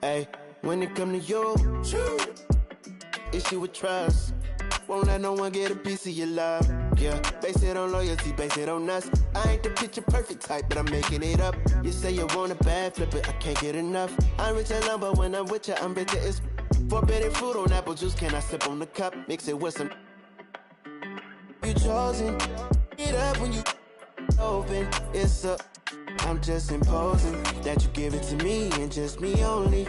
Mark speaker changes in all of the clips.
Speaker 1: Hey, when it come to you, issue with trust. Won't let no one get a piece of your love. Yeah, base it on loyalty, base it on us. I ain't the picture perfect type, but I'm making it up. You say you want a bad, flip it, I can't get enough. I'm rich and but when I'm with you, I'm bitter as forbidden fruit on apple juice. Can I sip on the cup? Mix it with some. You chosen. Get up when you open. It's up. I'm just imposing that you give it to me and just me only.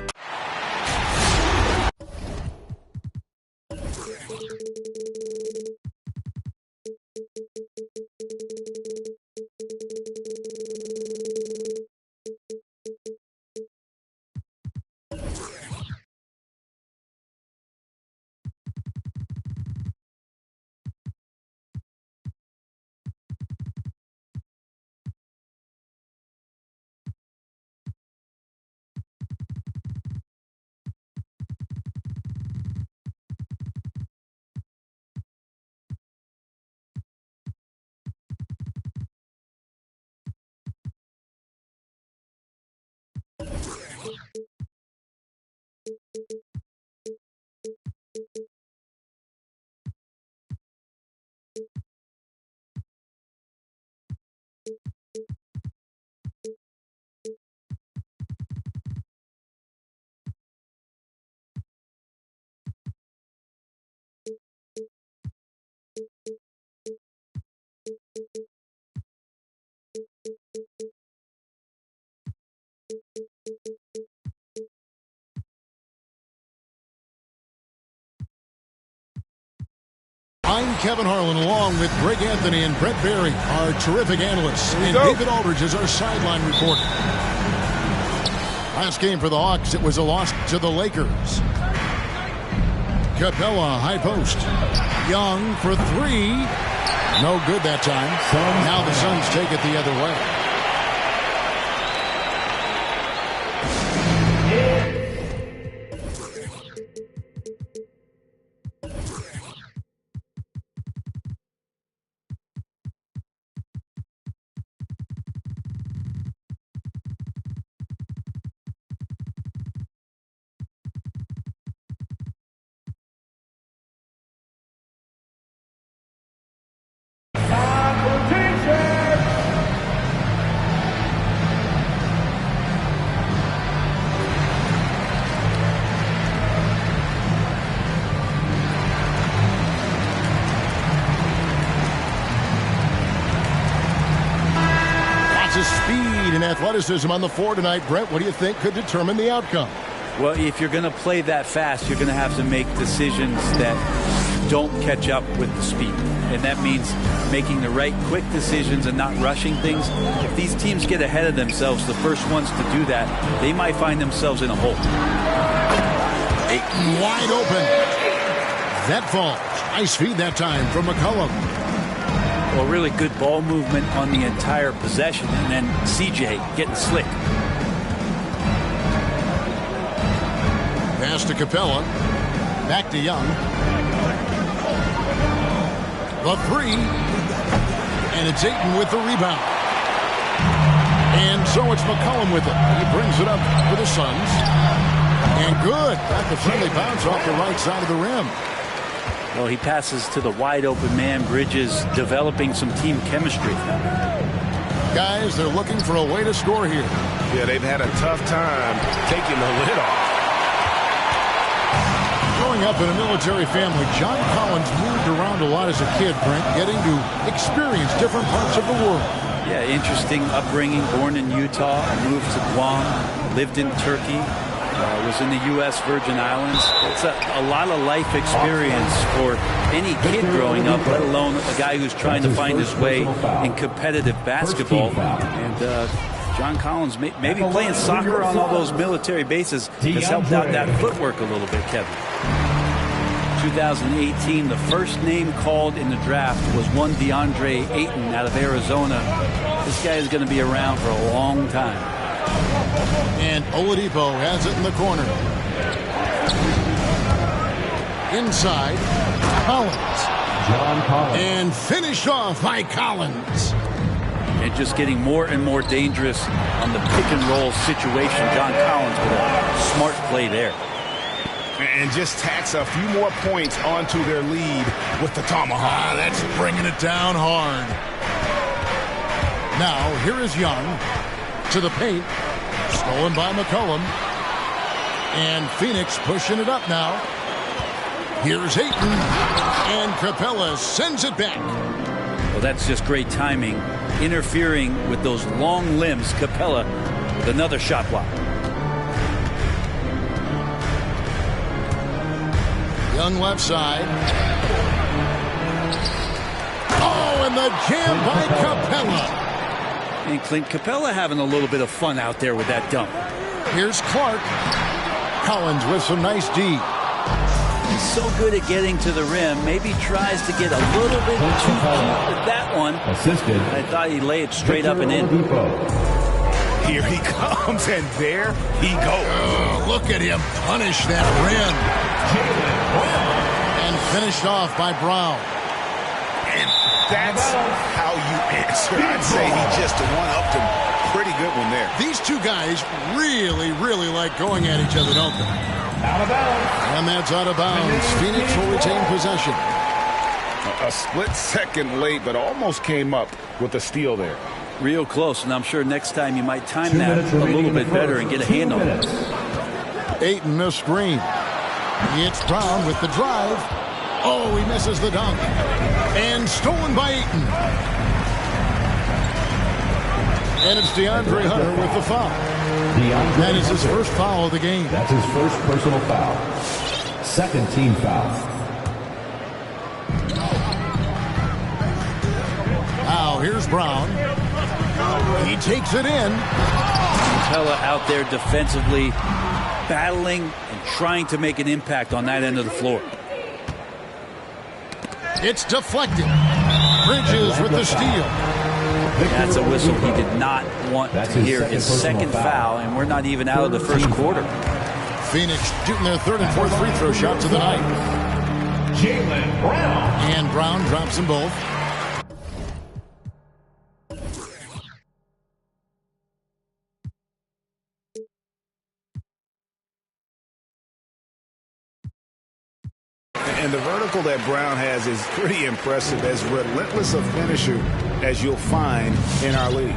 Speaker 2: I'm Kevin Harlan, along with Greg Anthony and Brett Barry, our terrific analysts, and David Aldridge is our sideline reporter. Last game for the Hawks, it was a loss to the Lakers. Capella, high post. Young for three. No good that time. Now the Suns take it the other way. Speed and athleticism on the floor tonight. Brett, what do you think could determine the outcome?
Speaker 3: Well, if you're going to play that fast, you're going to have to make decisions that don't catch up with the speed. And that means making the right quick decisions and not rushing things. If these teams get ahead of themselves, the first ones to do that, they might find themselves in a hole.
Speaker 2: Wide open. That falls. Nice feed that time from McCollum.
Speaker 3: Well, really good ball movement on the entire possession, and then CJ getting slick.
Speaker 2: Pass to Capella. Back to Young. The three. And it's Ayton with the rebound. And so it's McCollum with it. He brings it up for the Suns. And good. Got the friendly bounce off the right side of the rim.
Speaker 3: Well, he passes to the wide-open man. Bridges developing some team chemistry.
Speaker 2: Guys, they're looking for a way to score here.
Speaker 4: Yeah, they've had a tough time taking the lid off.
Speaker 2: Growing up in a military family, John Collins moved around a lot as a kid, Brent, getting to experience different parts of the world.
Speaker 3: Yeah, interesting upbringing. Born in Utah, moved to Guam, lived in Turkey. Was in the U.S. Virgin Islands. It's a lot of life experience for any kid growing up, let alone a guy who's trying to find his way in competitive basketball. And John Collins, maybe playing soccer on all those military bases has helped out that footwork a little bit, Kevin. 2018, the first name called in the draft was one DeAndre Ayton out of Arizona. This guy is going to be around for a long time.
Speaker 2: And Oladipo has it in the corner. Inside, Collins. And finished off by Collins.
Speaker 3: and just getting more and more dangerous on the pick and roll situation. John Collins with a smart play there.
Speaker 4: And just tacks a few more points onto their lead with the tomahawk.
Speaker 2: That's bringing it down hard. Now, here is Young to the paint. Stolen by McCollum. And Phoenix pushing it up now. Here's Ayton. And Capella sends it back.
Speaker 3: Well, that's just great timing. Interfering with those long limbs. Capella with another shot block.
Speaker 2: Young left side. Oh, and the jam by Capella.
Speaker 3: And Clint Capella having a little bit of fun out there with that dump.
Speaker 2: Here's Clark. Collins with some nice D.
Speaker 3: He's so good at getting to the rim. Maybe tries to get a little bit too cute with that one.
Speaker 5: Assisted.
Speaker 3: I thought he laid it straight up and in.
Speaker 4: Here he comes, and there he goes.
Speaker 2: Oh, look at him punish that rim. And finished off by Brown.
Speaker 4: And that's how you answer. I'd say he just one-upped him. Pretty good one there.
Speaker 2: These two guys really, really like going at each other, don't they?
Speaker 5: Out of bounds.
Speaker 2: And that's out of bounds. Phoenix will retain possession.
Speaker 4: A split second late, but almost came up with a steal there.
Speaker 3: Real close, and I'm sure next time you might time that a little bit better and get a hand on it.
Speaker 2: Ayton the screen. It's Brown with the drive. Oh, he misses the dunk. And stolen by Ayton. And it's DeAndre Hunter with the foul. That is his first foul of the game.
Speaker 5: That's his first personal foul. Second team foul.
Speaker 2: Now here's Brown. He takes it in.
Speaker 3: Capella out there defensively, battling and trying to make an impact on that end of the floor.
Speaker 2: It's deflected. Bridges with the steal.
Speaker 3: That's a whistle he did not want to hear. His second foul, and we're not even out of the first quarter.
Speaker 2: Phoenix shooting their third and fourth free throw shots of the night.
Speaker 5: Jaylen Brown.
Speaker 2: And Brown drops them both.
Speaker 4: And the vertical that Brown has is pretty impressive, as relentless a finisher as you'll find in our league.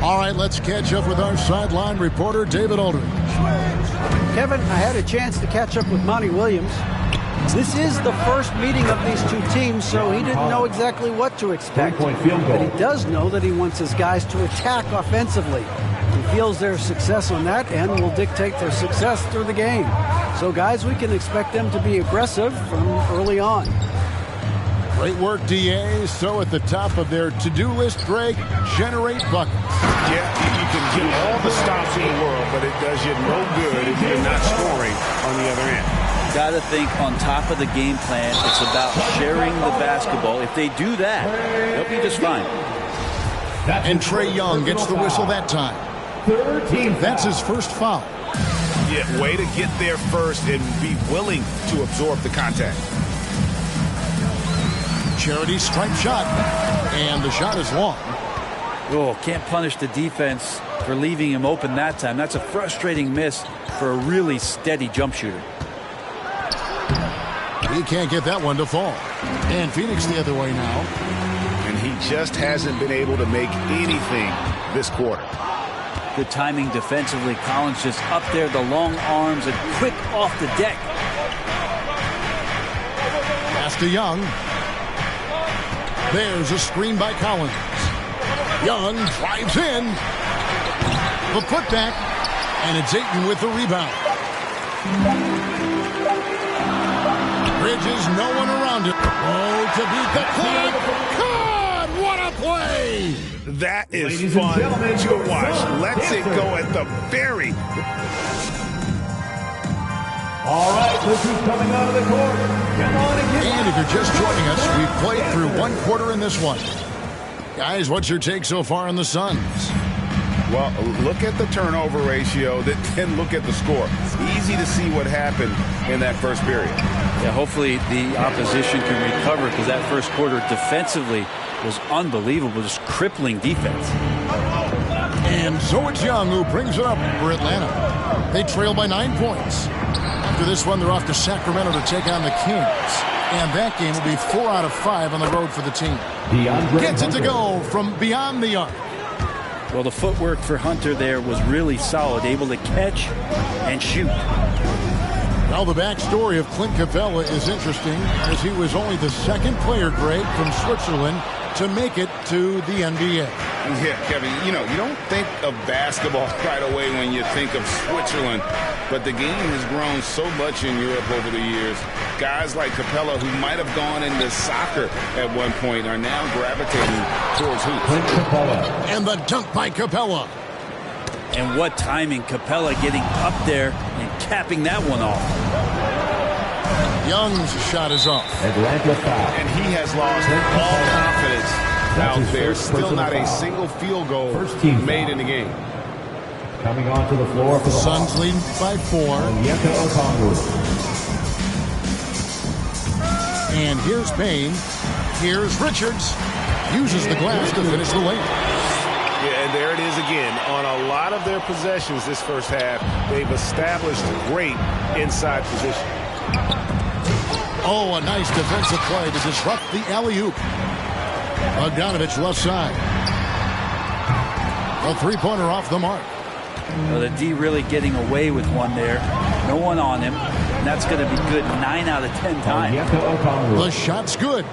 Speaker 2: All right, let's catch up with our sideline reporter, David Aldridge.
Speaker 6: Kevin, I had a chance to catch up with Monty Williams. This is the first meeting of these two teams, so he didn't know exactly what to expect.
Speaker 5: Three-point field goal.
Speaker 6: But he does know that he wants his guys to attack offensively. He feels their success on that end will dictate their success through the game. So, guys, we can expect them to be aggressive from early on.
Speaker 2: Great work, DA. So at the top of their to-do list, Greg, generate buckets.
Speaker 4: Yeah, you can get all the stops in the world, but it does you no good if you're not scoring on the other end.
Speaker 3: Got to think on top of the game plan, it's about sharing the basketball. If they do that, they'll be just fine.
Speaker 2: And Trae Young gets the whistle that time. That's his first foul.
Speaker 4: Yeah, way to get there first and be willing to absorb the contact.
Speaker 2: Charity stripe shot. And the shot is long.
Speaker 3: Oh, can't punish the defense for leaving him open that time. That's a frustrating miss for a really steady jump shooter.
Speaker 2: He can't get that one to fall. And Phoenix the other way now.
Speaker 4: And he just hasn't been able to make anything this quarter.
Speaker 3: Good timing defensively. Collins just up there, the long arms, and quick off the deck.
Speaker 2: Pass to Young. There's a screen by Collins. Young drives in. The putback. And it's Ayton with the rebound. Bridges, no one around it. Oh, to beat the clock. God, what a play!
Speaker 4: That is fun to watch. Let's it go at the very...
Speaker 5: All right, look who's coming out of the court. Come on and get
Speaker 2: And if you're just joining us, we've played through one quarter in this one. Guys, what's your take so far on the Suns?
Speaker 4: Well, look at the turnover ratio, then look at the score. Easy to see what happened in that first period.
Speaker 3: Yeah, hopefully the opposition can recover, because that first quarter defensively was unbelievable, just crippling defense.
Speaker 2: And so it's Young who brings it up for Atlanta. They trail by 9 points. After this one, they're off to Sacramento to take on the Kings. And that game will be 4 out of 5 on the road for the team. Gets it to go from beyond the arc.
Speaker 3: Well, the footwork for Hunter there was really solid, able to catch and shoot.
Speaker 2: Now the backstory of Clint Capella is interesting, as he was only the second player, Greg, from Switzerland to make it to the NBA.
Speaker 4: Yeah, Kevin, you don't think of basketball right away when you think of Switzerland, but the game has grown so much in Europe over the years. Guys like Capella, who might have gone into soccer at one point, are now gravitating towards hoops.
Speaker 2: And the dunk by Capella.
Speaker 3: And what timing, Capella getting up there and capping that one off.
Speaker 2: Young's shot is off.
Speaker 4: And he has lost all confidence out there. Still not a single field goal made in the game.
Speaker 5: Coming onto the floor for the
Speaker 2: Suns leading by 4. And here's Payne. Here's Richards. Uses the glass to finish the lane.
Speaker 4: Yeah, and there it is again. On a lot of their possessions this first half, they've established great inside position.
Speaker 2: Oh, a nice defensive play to disrupt the alley-oop. Bogdanovich left side. A three-pointer off the mark.
Speaker 3: Well, the D really getting away with one there. No one on him. And that's going to be good 9 out of 10 times.
Speaker 2: The shot's good.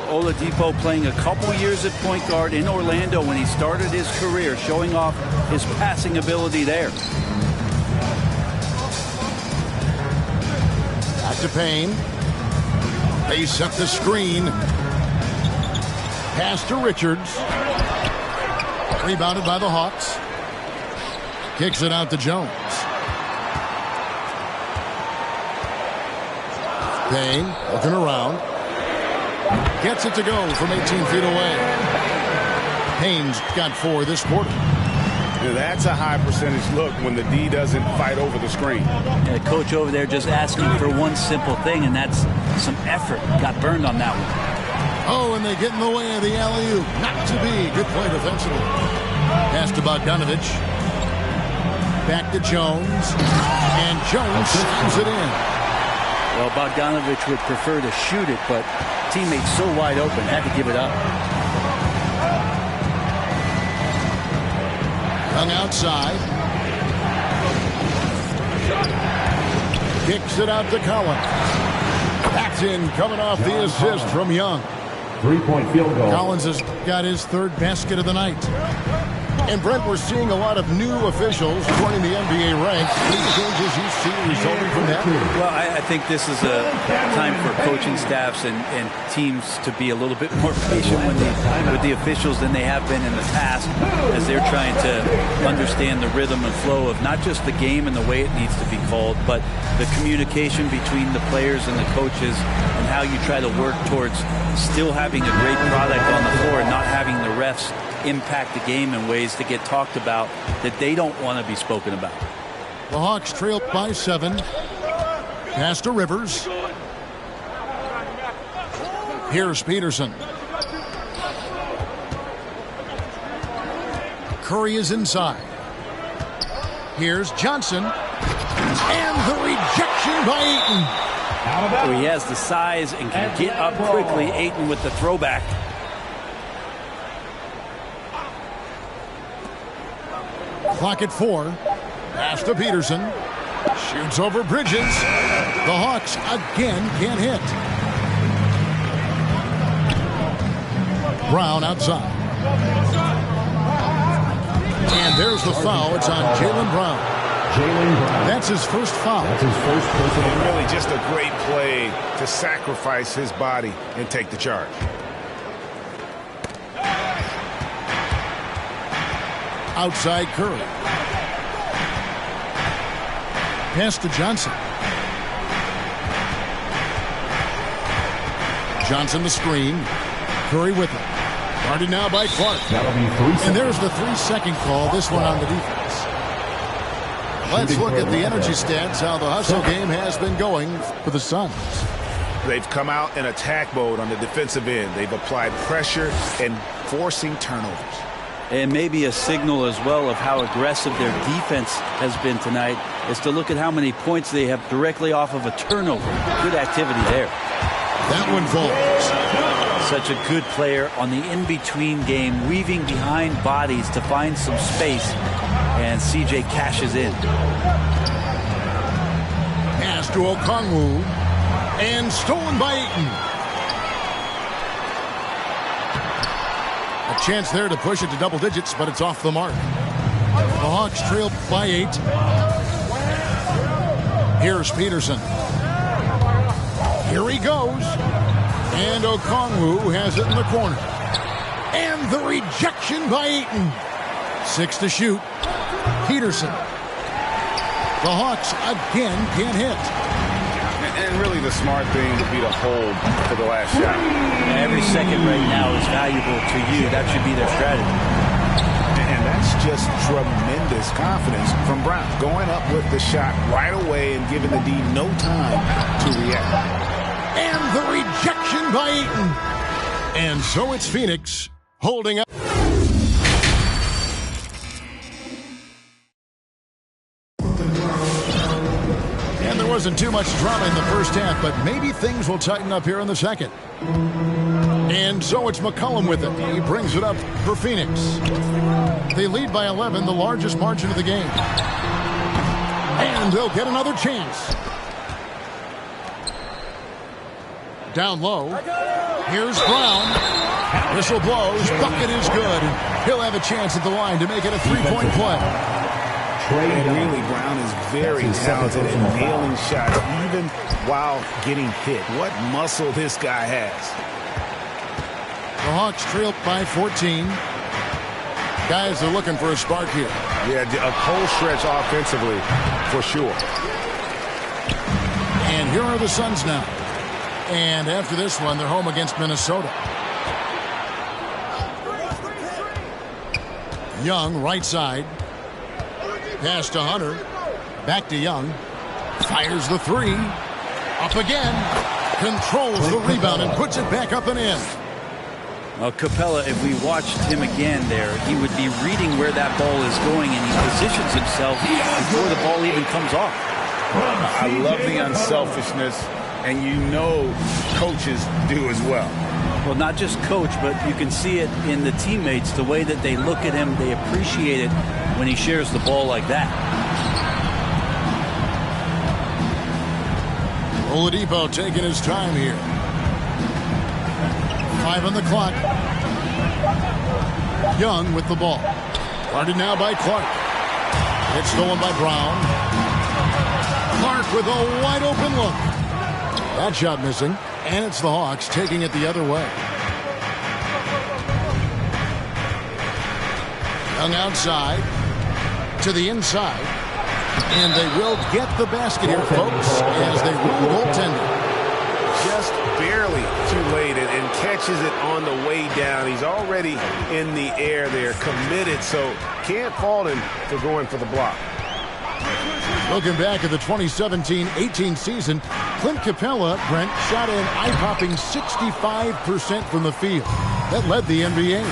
Speaker 3: Oladipo playing a couple years at point guard in Orlando when he started his career, showing off his passing ability there.
Speaker 2: Back to Payne. They set the screen. Pass to Richards. Rebounded by the Hawks. Kicks it out to Jones. Payne looking around. Gets it to go from 18 feet away. Payne's got 4 this quarter.
Speaker 4: Yeah, that's a high percentage look when the D doesn't fight over the screen.
Speaker 3: Yeah, coach over there just asking for one simple thing, and that's some effort. Got burned on that one.
Speaker 2: Oh, and they get in the way of the alley-oop. Not to be. Good play defensively. Pass to Bogdanovich. Back to Jones. And Jones slams it in.
Speaker 3: Well, Bogdanovich would prefer to shoot it, but teammates so wide open, had to give it up.
Speaker 2: Young outside. Kicks it out to Collins. That's in, coming off the assist from Young.
Speaker 5: 3-point field goal.
Speaker 2: Collins has got his 3rd basket of the night. And Brent, we're seeing a lot of new officials joining the NBA ranks. Any changes you see resulting from that?
Speaker 3: Well, I think this is a time for coaching staffs and teams to be a little bit more patient with the officials than they have been in the past, as they're trying to understand the rhythm and flow of not just the game and the way it needs to be called, but the communication between the players and the coaches, and how you try to work towards still having a great product on the floor and not having the refs impact the game in ways that get talked about that they don't want to be spoken about.
Speaker 2: The Hawks trail by 7. Pass to Rivers. Here's Peterson. Curry is inside. Here's Johnson. And the rejection by Ayton.
Speaker 3: So he has the size and can get up quickly. Ayton with the throwback.
Speaker 2: Clock at 4. Pass to Peterson. Shoots over Bridges. The Hawks again can't hit. Brown outside. And there's the foul. It's on Jaylen Brown. That's his first foul.
Speaker 5: That's his first personal.
Speaker 4: And really just a great play to sacrifice his body and take the charge.
Speaker 2: Outside Curry. Pass to Johnson. Johnson the screen. Curry with him. Guarded now by Clark.
Speaker 5: That'll be 3 seconds.
Speaker 2: And there's the 3-second call. This one on the defense. Let's look at the energy stats, how the hustle game has been going for the Suns.
Speaker 4: They've come out in attack mode on the defensive end. They've applied pressure and forcing turnovers.
Speaker 3: And maybe a signal as well of how aggressive their defense has been tonight is to look at how many points they have directly off of a turnover. Good activity there.
Speaker 2: That one falls.
Speaker 3: Such a good player on the in-between game, weaving behind bodies to find some space, and CJ cashes in.
Speaker 2: Pass to Okongwu, and stolen by Ayton. A chance there to push it to double digits, but it's off the mark. The Hawks trail by 8. Here's Peterson. Here he goes. And Okongwu has it in the corner. And the rejection by Ayton. 6 to shoot. Peterson. The Hawks again can't hit.
Speaker 4: And really the smart thing would be to hold for the last shot.
Speaker 3: Every second right now is valuable to you. That should be their strategy.
Speaker 4: And that's just tremendous confidence from Brown. Going up with the shot right away and giving the D no time to react.
Speaker 2: And the rejection by Ayton. And so it's Phoenix holding up. And there wasn't too much drama in the first half, but maybe things will tighten up here in the second. And so it's McCollum with it. He brings it up for Phoenix. They lead by 11, the largest margin of the game. And they'll get another chance. Down low. Here's Brown. Whistle blows. Bucket is good. He'll have a chance at the line to make it a three-point play.
Speaker 4: And really, Brown is very talented at nailing shots, even while getting hit. What muscle this guy has.
Speaker 2: The Hawks trail by 14. Guys are looking for a spark here.
Speaker 4: Yeah, a cold stretch offensively, for sure.
Speaker 2: And here are the Suns now. And after this one, they're home against Minnesota. Young, right side. Pass to Hunter. Back to Young. Fires the three. Up again. Controls the rebound and puts it back up and in.
Speaker 3: Well, Capella, if we watched him again there, he would be reading where that ball is going, and he positions himself before the ball even comes off.
Speaker 4: I love the unselfishness. And you know coaches do as well.
Speaker 3: Well, not just coach, but you can see it in the teammates, the way that they look at him. They appreciate it when he shares the ball like that.
Speaker 2: Oladipo taking his time here. 5 on the clock. Young with the ball. Guarded now by Clark. It's stolen by Brown. Clark with a wide open look. That shot missing, and it's the Hawks taking it the other way. Young outside to the inside, and they will get the basket here, folks, as they rule goaltending.
Speaker 4: Just barely too late and catches it on the way down. He's already in the air there, committed, so can't fault him for going for the block.
Speaker 2: Looking back at the 2017-18 season, Clint Capella, Brent, shot an eye-popping 65% from the field. That led the NBA.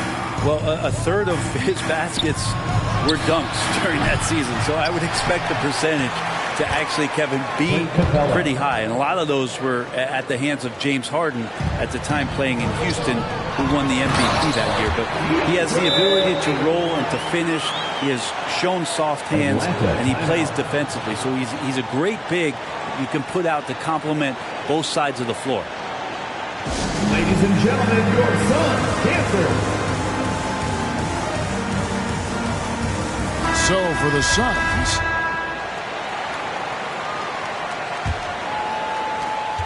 Speaker 3: Well, a third of his baskets were dunks during that season, so I would expect the percentage to actually, Kevin, be pretty high. And a lot of those were at the hands of James Harden at the time playing in Houston, who won the MVP that year. But he has the ability to roll and to finish. He has shown soft hands, and he plays defensively. So he's a great big you can put out to complement both sides of the floor.
Speaker 5: Ladies and gentlemen, your Sun Panther.
Speaker 2: So for the Suns,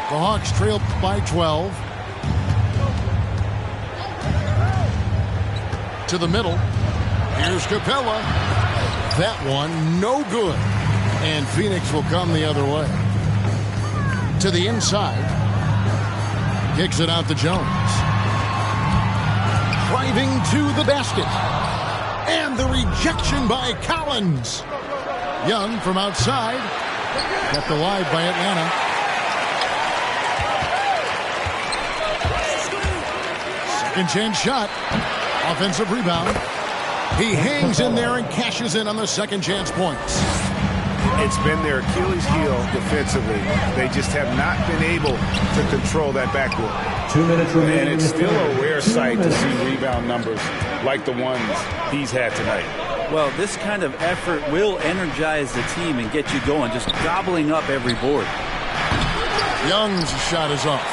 Speaker 2: the Hawks trail by 12. To the middle. Here's Capella. That one no good. And Phoenix will come the other way. To the inside. Kicks it out to Jones. Driving to the basket. And the rejection by Collins. Young from outside. Kept alive by Atlanta. Second chance shot. Offensive rebound. He hangs in there and cashes in on the second chance points.
Speaker 7: It's been their Achilles heel defensively. They just have not been able to control that backcourt.
Speaker 5: 2 minutes remaining.
Speaker 4: And it's still a rare sight to see rebound numbers like the ones he's had tonight.
Speaker 3: Well, this kind of effort will energize the team and get you going, just gobbling up every board.
Speaker 2: Young's shot is off.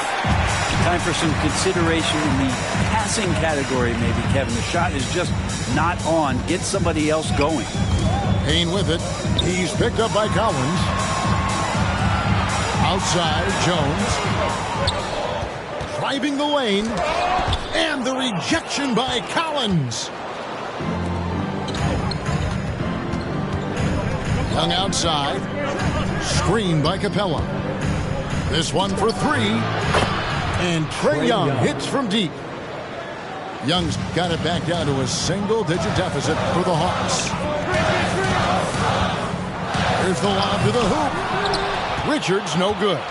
Speaker 3: Time for some consideration in the passing category, maybe, Kevin. The shot is just not on. Get somebody else going.
Speaker 2: Payne with it. He's picked up by Collins. Outside, Jones. Driving the lane. And the rejection by Collins. Young outside. Screen by Capella. This one for three. And Trae Young hits from deep. Young's got it back down to a single-digit deficit for the Hawks. Here's the lob to the hoop. Richards no good.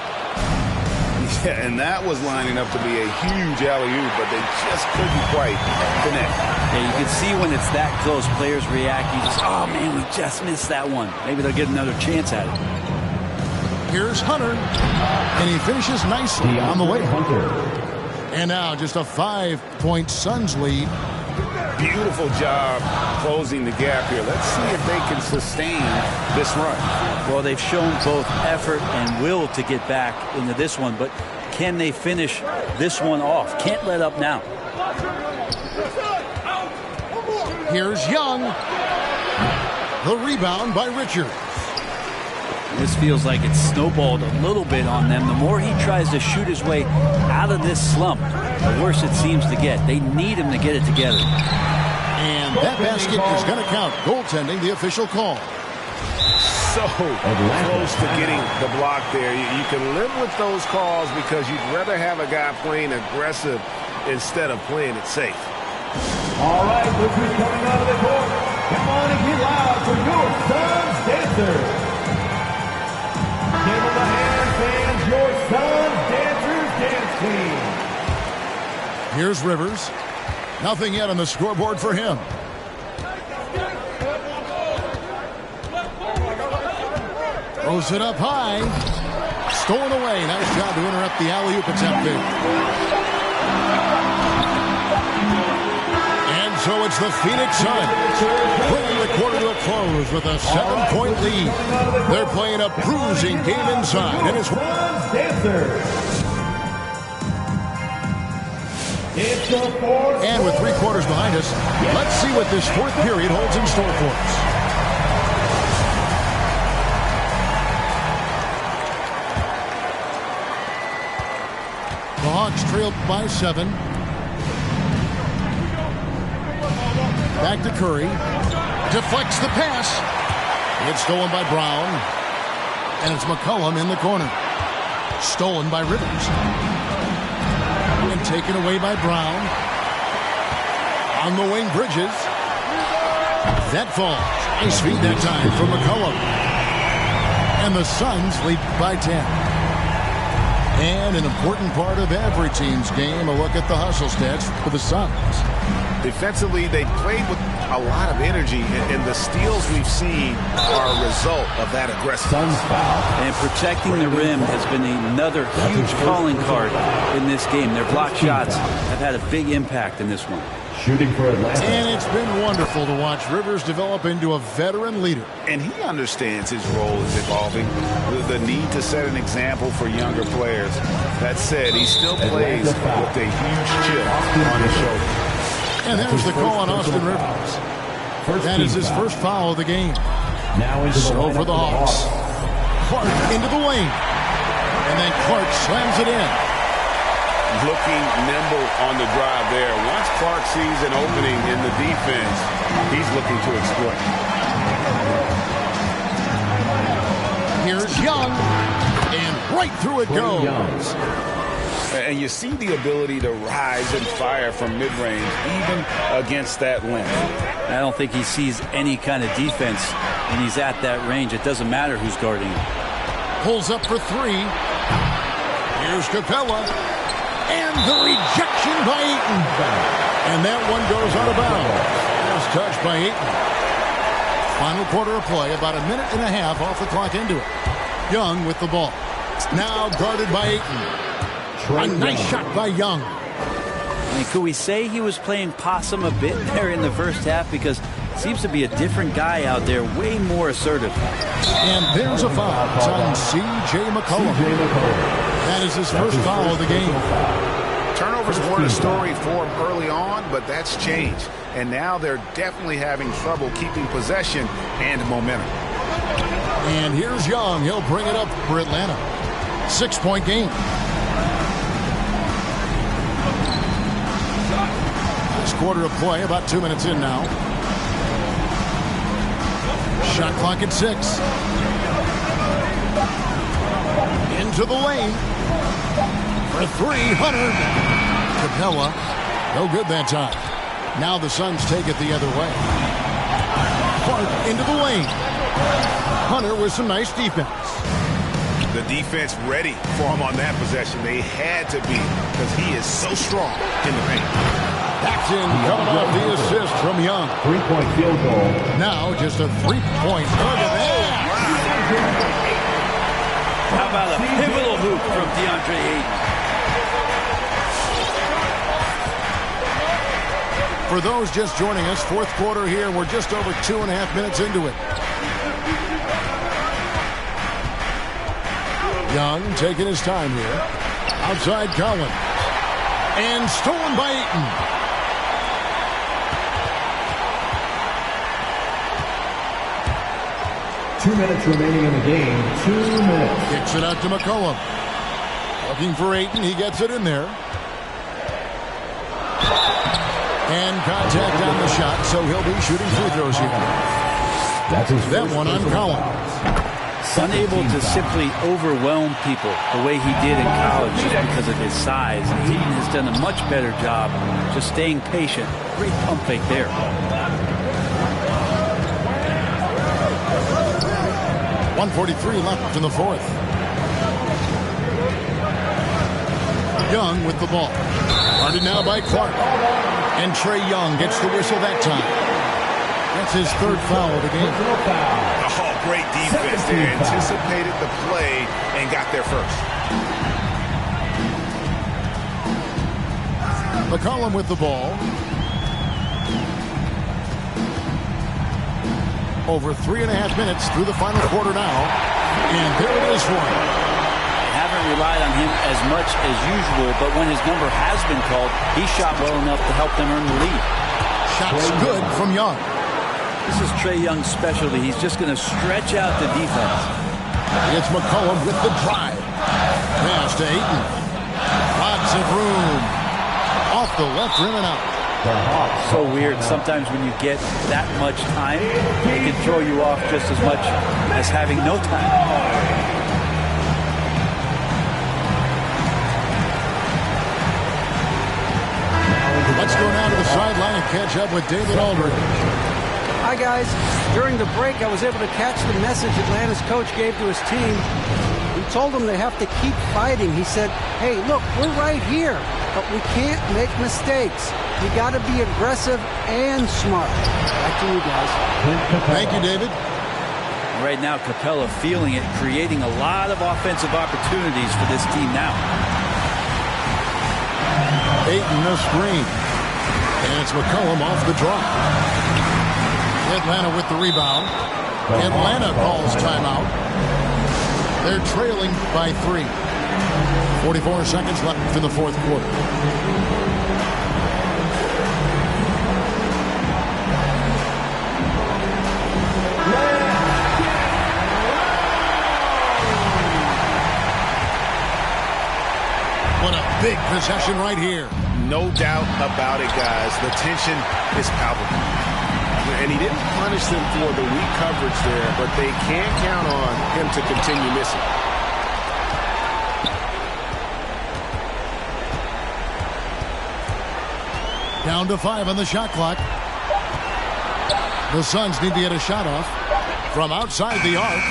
Speaker 4: Yeah, and that was lining up to be a huge alley-oop, but they just couldn't quite connect.
Speaker 3: Yeah, you can see when it's that close, players react. You just, oh man, we just missed that one. Maybe they'll get another chance at it.
Speaker 2: Here's Hunter, and he finishes nicely on the way. And now just a 5-point Suns lead.
Speaker 4: Beautiful job closing the gap here. Let's see if they can sustain this run.
Speaker 3: Well, they've shown both effort and will to get back into this one, but can they finish this one off? Can't let up now.
Speaker 2: Here's Young. The rebound by Richards.
Speaker 3: This feels like it's snowballed a little bit on them. The more he tries to shoot his way out of this slump, the worse it seems to get. They need him to get it together.
Speaker 2: And that basket is going to count. Goaltending, the official call.
Speaker 7: So close to getting the block there. You can live with those calls because you'd rather have a guy playing aggressive instead of playing it safe.
Speaker 5: All right, look who's coming out of the court. Come on and get loud for your Suns dancers. Give them a hand, fans, your Suns Dancers Dance Team.
Speaker 2: Here's Rivers. Nothing yet on the scoreboard for him. Throws it up high. Stolen away. Nice job to interrupt the alley-oop attempt there. And so it's the Phoenix Suns bringing the quarter to a close with a 7-point lead. They're playing a bruising game inside. And it's and with 3 quarters behind us, let's see what this fourth period holds in store for us. The Hawks trailed by 7. Back to Curry. Deflects the pass. It's stolen by Brown. And it's McCollum in the corner. Stolen by Rivers. And taken away by Brown. On the wing, Bridges. That falls. Nice feed that time from McCollum. And the Suns lead by 10. And an important part of every team's game, a look at the hustle stats for the Suns.
Speaker 7: Defensively, they played with a lot of energy, and the steals we've seen are a result of that aggressive.
Speaker 3: And protecting the rim has been another huge calling card in this game. Their block shots have had a big impact in this one.
Speaker 5: Shooting for Atlanta.
Speaker 2: And it's been wonderful to watch Rivers develop into a veteran leader.
Speaker 7: And he understands his role is evolving, the need to set an example for younger players. That said, he still plays with a huge chip on his shoulder.
Speaker 2: And there's the call on Austin Rivers. That is his first foul of the game.
Speaker 5: Now into the
Speaker 2: So for the Hawks. Clark into the lane. And then Clark slams it in.
Speaker 4: Looking nimble on the drive there. Once Clark sees an opening in the defense, he's looking to exploit.
Speaker 2: Here's Young. And right through it goes.
Speaker 4: And you see the ability to rise and fire from mid-range, even against that length.
Speaker 3: I don't think he sees any kind of defense when he's at that range. It doesn't matter who's guarding him.
Speaker 2: Pulls up for three. Here's Capella. And the rejection by Ayton. And that one goes out of bounds. Last touch by Ayton. Final quarter of play, about a minute and a half off the clock into it. Young with the ball. Now guarded by Ayton. A nice shot by Young.
Speaker 3: I mean, could we say he was playing possum a bit there in the first half? Because it seems to be a different guy out there, way more assertive.
Speaker 2: And there's a foul. It's on C.J. McCollum. That is his first foul of the game.
Speaker 7: Turnovers weren't a story for him early on, but that's changed. And now they're definitely having trouble keeping possession and momentum.
Speaker 2: And here's Young. He'll bring it up for Atlanta. 6-point game. This quarter of play, about 2 minutes in now. Shot clock at 6. Into the lane. For three, Hunter. Capella. No good that time. Now the Suns take it the other way. Clark into the lane. Hunter with some nice defense.
Speaker 7: The defense ready for him on that possession. They had to be, because he is so strong in the paint.
Speaker 2: Paxson coming off the assist from Young.
Speaker 5: 3-point field goal.
Speaker 2: Now just a 3-point. Look at that.
Speaker 3: How about a pivotal hoop from DeAndre Ayton?
Speaker 2: For those just joining us, fourth quarter here. We're just over 2.5 minutes into it. Young taking his time here. Outside Collins. And stolen by Ayton.
Speaker 5: 2 minutes remaining in the game. 2 minutes.
Speaker 2: Kicks it out to McCollum. Looking for Ayton. He gets it in there. And contact on the shot, so he'll be shooting free throws here.
Speaker 5: That's his
Speaker 2: that one on Collins.
Speaker 3: Unable to simply overwhelm people the way he did in college just because of his size. Ayton has done a much better job just staying patient. Great pump fake there.
Speaker 2: .143 left in the fourth. Young with the ball. Guarded now by Clark. And Trae Young gets the whistle that time. That's his third foul of the game.
Speaker 7: Oh, great defense. They anticipated the play and got there first.
Speaker 2: McCollum with the ball. Over 3.5 minutes through the final quarter now. And there it is for him.
Speaker 3: Haven't relied on him as much as usual, but when his number has been called, he shot well enough to help them earn the lead.
Speaker 2: Shots good from Young.
Speaker 3: This is Trae Young's specialty. He's just going to stretch out the defense.
Speaker 2: It's McCollum with the drive. Pass to Ayton. Lots of room. Off the left rim and out.
Speaker 3: So weird. Sometimes when you get that much time, it can throw you off just as much as having no time.
Speaker 2: Let's go now to the sideline and catch up with David Aldridge.
Speaker 6: Hi, guys. During the break, I was able to catch the message Atlanta's coach gave to his team. He told them they have to keep fighting. He said, hey, look, we're right here, but we can't make mistakes. You got to be aggressive and smart. Back to you guys.
Speaker 2: Thank you, David.
Speaker 3: Right now, Capella feeling it, creating a lot of offensive opportunities for this team now.
Speaker 2: Ayton the screen. And it's McCollum off the drop. Atlanta with the rebound. Atlanta calls timeout. They're trailing by 3. 44 seconds left in the fourth quarter. What a big possession right here.
Speaker 7: No doubt about it, guys. The tension is palpable. And he didn't punish them for the weak coverage there, but they can't count on him to continue missing.
Speaker 2: Down to 5 on the shot clock. The Suns need to get a shot off from outside the arc.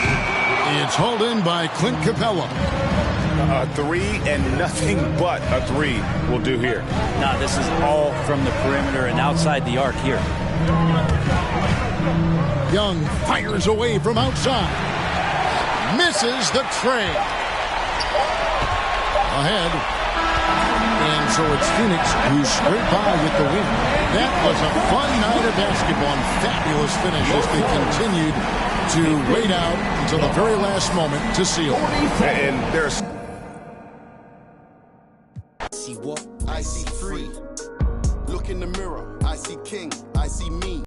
Speaker 2: It's hauled in by Clint Capella.
Speaker 7: A three and nothing but a three will do here.
Speaker 3: No, this is all from the perimeter and outside the arc here.
Speaker 2: Young fires away from outside. Misses the tray. Ahead. And so it's Phoenix who's straight by with the win. That was a fun night of basketball and fabulous finish as they continued to wait out until the very last moment to seal.
Speaker 7: And there's...
Speaker 1: See what? I see free. Look in the mirror. I see king. I see me.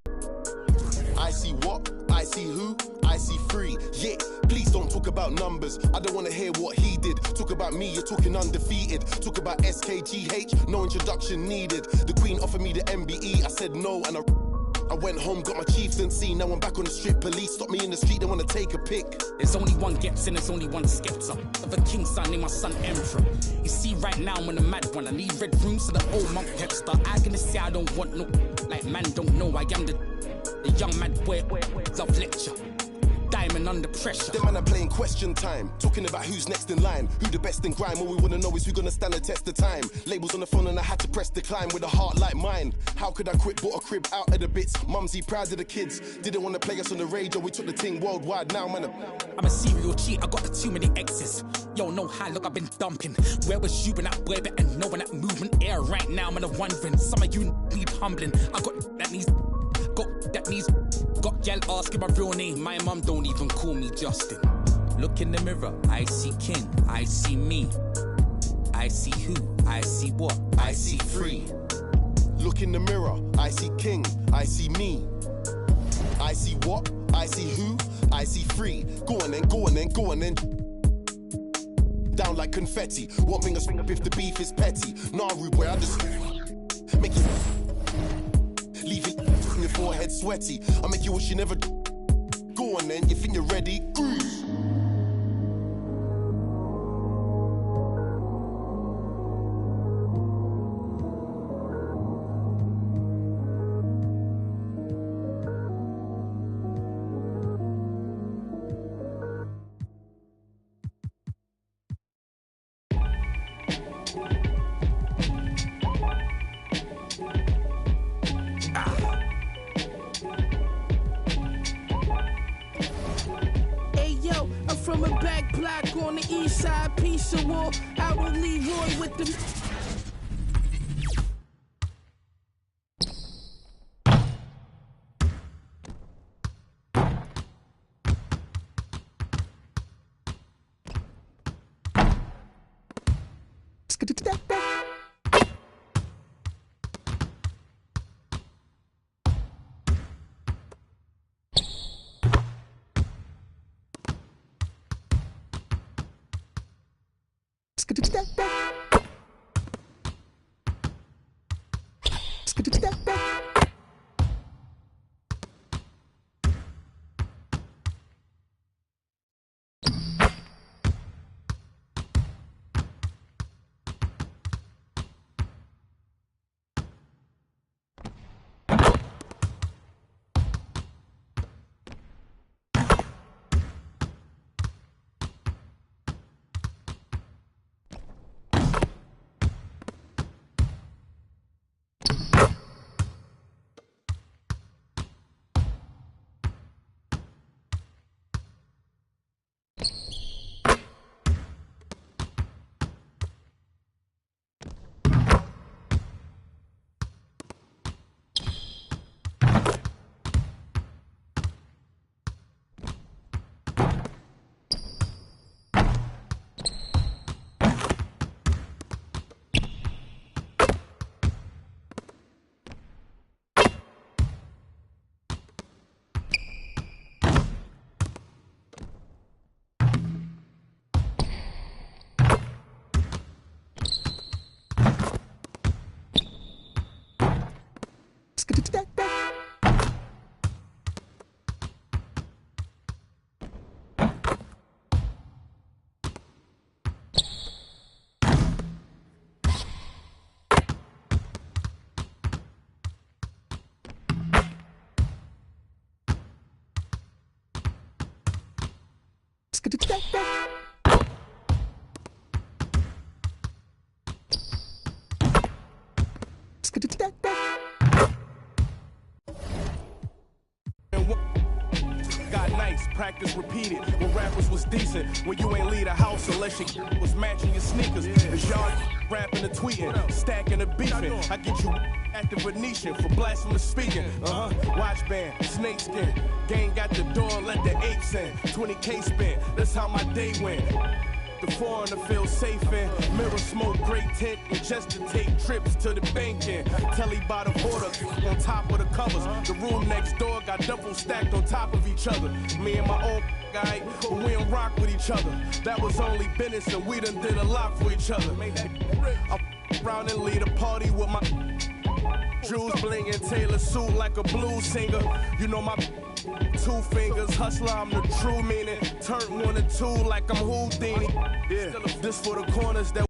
Speaker 1: I see what? I see who? I see free. Yeah, please don't talk about numbers. I don't want to hear what he did. Talk about me, you're talking undefeated. Talk about SKGH, no introduction needed. The queen offered me the MBE. I said no and I went home, got my chieftaincy. Now I'm back on the strip. Police stop me in the street, they want to take a pic.
Speaker 8: There's only one Geps and there's only one Skepta. Of a king's son, named my son Emperor. You see, right now I'm on a mad one. I need red rooms to the old monk Hepster. I gonna say I don't want no, like man don't know. I am the young mad boy, love lecture. Diamond under pressure.
Speaker 1: Them man are playing question time, talking about who's next in line, who the best in grime. All we wanna know is who gonna stand the test of time. Labels on the phone and I had to press decline with a heart like mine. How could I quit? Bought a crib out of the bits. Mumsy proud of the kids. Didn't wanna play us on the radio. We took the thing worldwide. Now man,
Speaker 8: I'm a serial cheat. I got too many exes. Yo, no high, look, I've been dumping. Where was you when that boy better know when that movement air right now? I'm wondering. Some of you need humbling. I got that needs. Got gal asking my real name. My mum don't even call me Justin. Look in the mirror, I see king, I see me. I see who, I see what, I see free.
Speaker 1: Look in the mirror, I see king, I see me. I see what, I see who, I see free. Go on then, go on then, go on then. Down like confetti. One finger swing up if the beef is petty. Nah, rude boy, I just make you leave it in your forehead sweaty. I make you wish you never. Go on then, you think you're ready? Cruise.
Speaker 9: From a back block on the east side, piece of wall. Out on Leroy with the.
Speaker 10: Got nice, practice repeated. When rappers was decent, when you ain't leave a house unless you was matching your sneakers. As y'all rapping and tweeting, stacking and beefing. I get you at the Venetian for blasphemous speaking. Watch band, snakeskin. Gang got the door, let the apes in. 20K spent, that's how my day went. The foreigner feels safe in. Mirror smoke, great tent, and just to take trips to the bank in. Telly by the border, on top of the covers. The room next door got double stacked on top of each other. Me and my old guy, but we don't rock with each other. That was only business, and we done did a lot for each other. I around and lead a party with my jewels blingin', Taylor suit like a blues singer. You know my 2 fingers, hustler, I'm the true meaning. Turn 1 and 2 like I'm Houdini. Yeah, this for the corners that